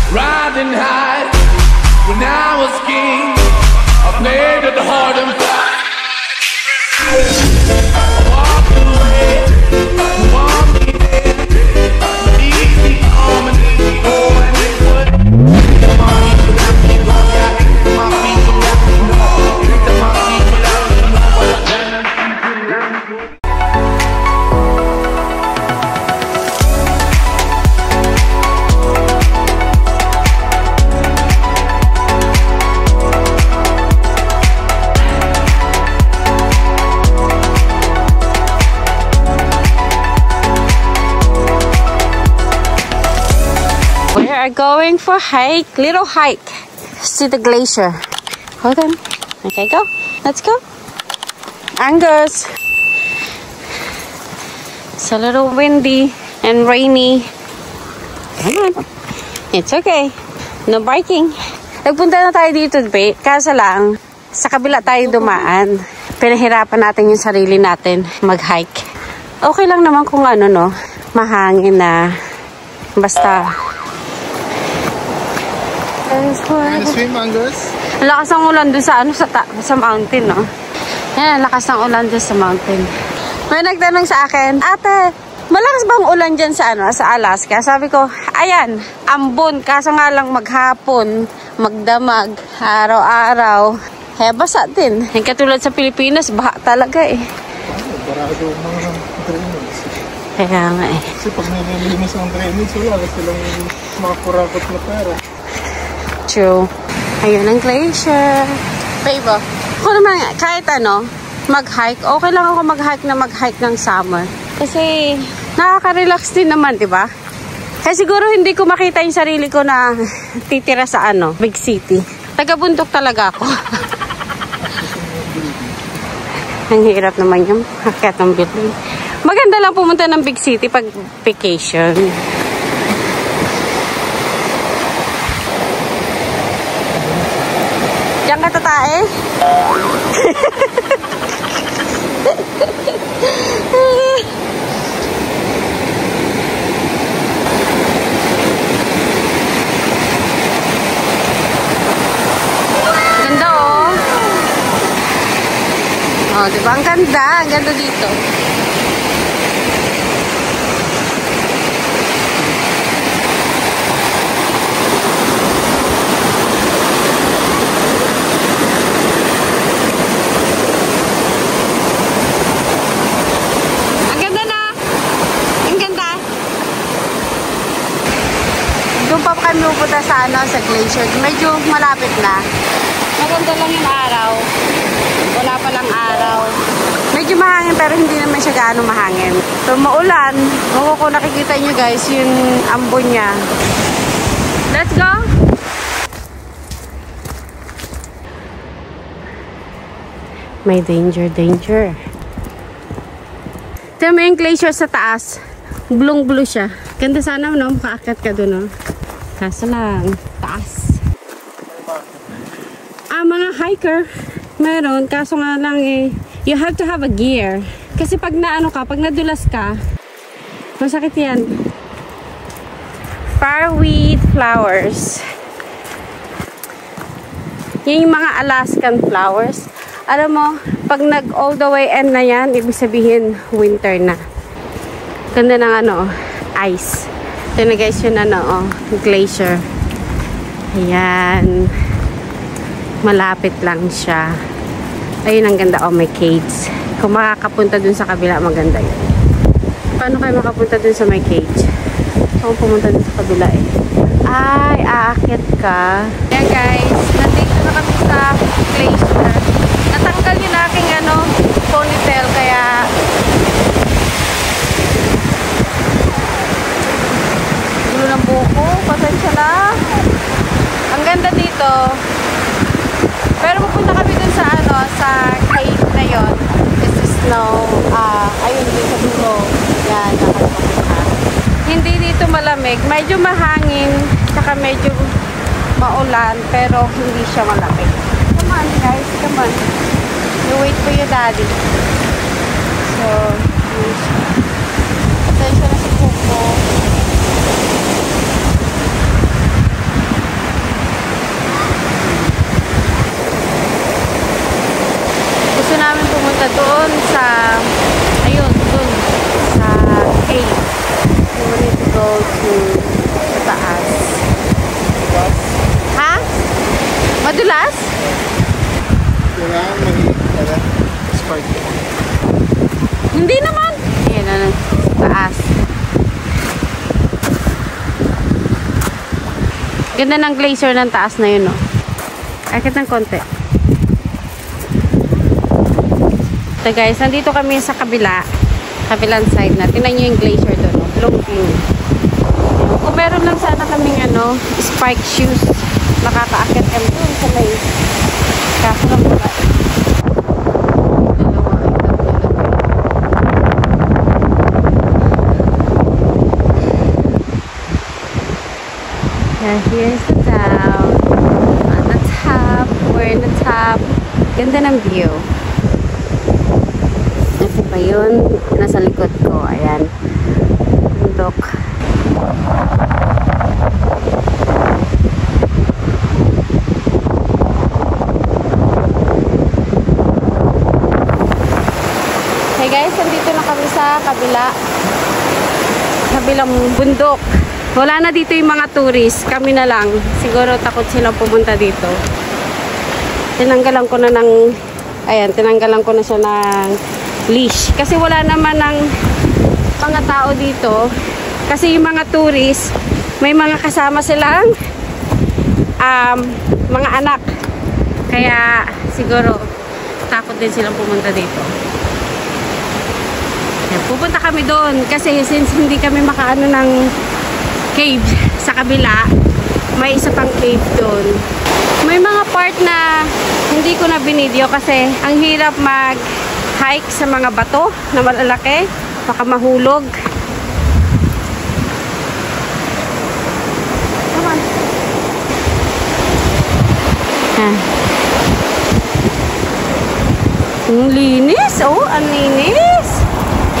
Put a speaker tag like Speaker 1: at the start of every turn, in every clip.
Speaker 1: Riding high when I was king. I played at the hard and fast. Walk away, want me there. Easy on and easy go and it would. Come on, you got me going, yeah. My people got me going. My people got me going.
Speaker 2: We are going for little hike. See the glacier. Hold on. Okay, go. Let's go. Angus. It's a little windy and rainy. Come on. It's okay. No biking. Nagpunta na tayo dito, babe. Kaso lang, sa kabila tayo dumaan. Pinahirapan natin yung sarili natin mag-hike. Okay lang naman kung ano, no? Mahangin na. Basta.
Speaker 3: Swim, Angus?
Speaker 2: Ang lakas ng ulan doon sa, sa mountain, no? Yan, ang lakas ng ulan doon sa mountain. May nagtanong sa akin, ate, malakas bang ulan dyan sa, sa Alaska? Sabi ko, ayan, ambon. Kaso nga lang maghapon, magdamag, araw-araw. Kaya basa din. Yung katulad sa Pilipinas, baha talaga eh.
Speaker 3: Barado mga drainage.
Speaker 2: Kaya nga eh.
Speaker 3: Kasi pag nililinis ang drainage, wala ka silang makakurakot na pera.
Speaker 2: True. Ayun ang glacier. Babe, ako naman kahit mag-hike, okay lang ako mag-hike ng summer. Kasi nakaka-relax din naman, di ba? Kasi siguro hindi ko makita yung sarili ko na titira sa big city. Taga-bundok talaga ako. Ang hirap naman yung hakyat ng building. Maganda lang pumunta ng big city pag vacation. Diyan ka tatae? Ganda oh. Oh, diba? Ang ganda. Ang ganda dito. Kami pupunta sa sa glacier. Medyo malapit na. Maganda lang yung araw. Wala pa lang araw. Medyo mahangin pero hindi naman siya gaano mahangin. So maulan. Kung nakikita nyo guys, yung ambon niya. Let's go! May danger. Tignan mo yung glacier sa taas. Blue siya. Ganda sana makaakyat ka doon Kaso lang, taas. Mga hiker, meron. Kaso nga lang you have to have a gear. Kasi pag pag nadulas ka, masakit yan. Fireweed flowers. Yan yung mga Alaskan flowers. Alam mo, pag nag all the way end na yan, ibig sabihin winter na. Ganda ng ice. Ito na guys yun glacier. Ayan. Malapit lang siya. Ayun ang ganda. May cage. Kung makakapunta dun sa kabila, maganda yun. Paano kayo makapunta dun sa may cage? Kung pumunta dun sa kabila Ay, aakyat ka. Ayan guys. Nandito na kami sa glacier. Natanggal yung aking ponytail kaya ng buko, pasensya na. Ang ganda dito. Pero pupunta kami dun sa sa cave na yon. This is ayun din sa dulo. Yan, nakalimutan. Hindi dito malamig. Medyo mahangin, saka medyo maulan, pero hindi siya malamig. Come on guys, come on. You wait for your daddy. So, pasensya na si Coco. doon sa, ayun, doon sa cave. We need to go to sa taas. Ha? Madulas?
Speaker 3: Kailangan may spark.
Speaker 2: Hindi naman. Ayan na, taas. Ganda ng glacier ng taas na yun, no? Akit ng konti. So guys, nandito kami sa kabilang side na. Tingnan nyo yung glacier doon, no? Looking. Kung meron lang sana kaming spike shoes, makakaakit kami doon sa may kaso lang wala. Here's the town. On the top. We're in the top. Ganda ng view. Kasi pa yun, nasa likod ko. Ayan. Bundok. Hey guys, nandito na kami sa kabilang bundok. Wala na dito yung mga tourist. Kami na lang. Siguro takot silang pumunta dito. Tinanggalan ko na siya ng leash. Kasi wala naman ng mga tao dito. Kasi yung mga tourist, may mga kasama silang mga anak. Kaya siguro takot din silang pumunta dito. Kaya pupunta kami doon. Kasi since hindi kami makaano ng cave sa kabila, may isa pang cave doon. May mga part na hindi ko na binideo kasi ang hirap mag-hike sa mga bato na malalaki, baka mahulog. Come on. Ang linis, oh, ang linis.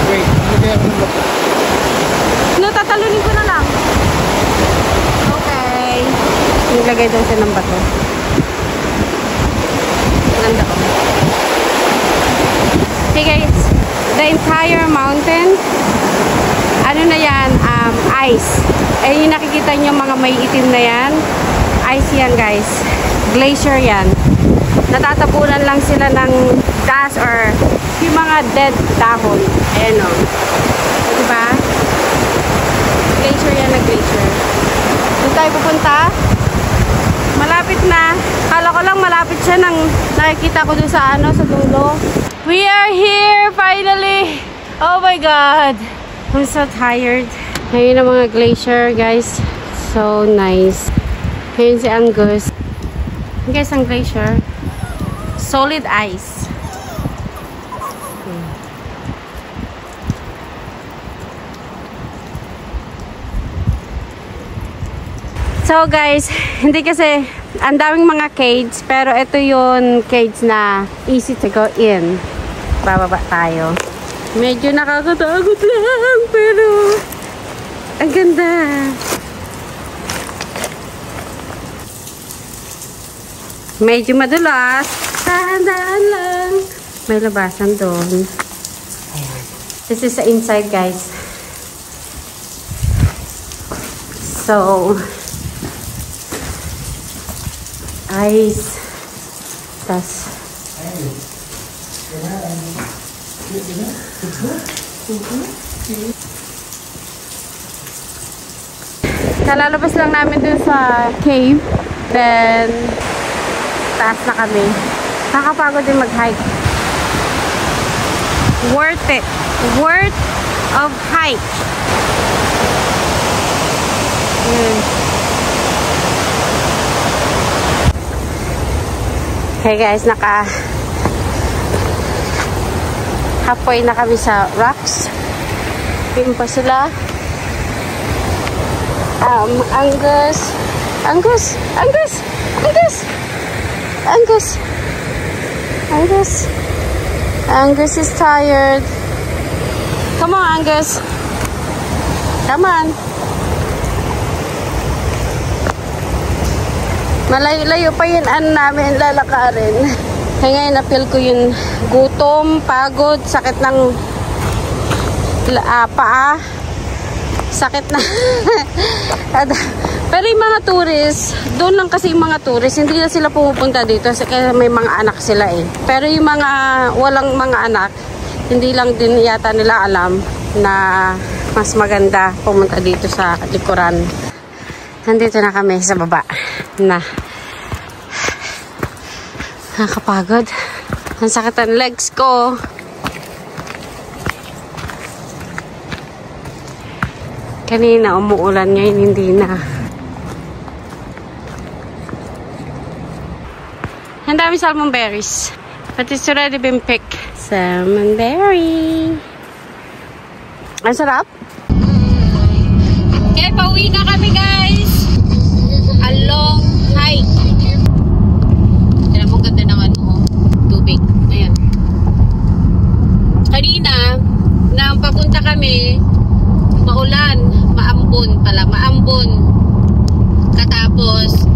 Speaker 3: Wait, hindi ako nabata.
Speaker 2: Tatalunin ko na lang. Okay. Nilagay doon siya ng bato. Ganda ko. Okay guys, the entire mountain, ano na yan, ice. Eh yung nakikita nyo mga may itim na yan, ice yan guys. Glacier yan. Natatapunan lang sila ng dust or yung mga dead dahon. Ayan o. Diba? Glacier yan na glacier. Doon tayo pupunta. Malapit na. Kala ko lang malapit siya nang nakikita ko dun sa sa dulo. We are here finally. Oh my God. I'm so tired. Ngayon ang mga glacier guys. So nice. Ngayon si Angus. Guys, ang glacier. Solid ice. So guys, hindi kasi ang daming mga caves, pero ito yung caves na easy to go in. Bababa tayo. Medyo nakakatakot lang, pero ang ganda. Medyo madulas. Dahan-dahan lang. May labasan doon. Ayan. This is the inside guys. So ice. Tas. Kalalabas lang namin dun sa cave. Then, taas na kami. Nakakapagod din mag-hike. Worth it. Worth of hike. Okay guys, halfway na kami sa rocks. Yun pa sila. Angus is tired. Come on, Angus. Come on. Malayo-layo pa yun namin lalakarin. Kaya ngayon, na-feel ko yung gutom, pagod, sakit ng paa, sakit na. Pero yung mga tourist, doon lang kasi yung mga tourist, hindi na sila pumupunta dito kasi may mga anak sila eh. Pero yung mga walang mga anak, hindi lang din yata nila alam na mas maganda pumunta dito sa likuran. Nandito na kami sa baba na nakakapagod. Ang sakit ang legs ko. Kanina umuulan, ngayon hindi na. Ang dami salmon berries. But it's already been picked. Salmon berry. Ang sarap. Okay, pauwi na kami guys. A long hike. Tignan mo, ganda ng tubig. Ayan. Kanina, nang papunta kami, maulan. Maambon pala. Maambon. Katapos,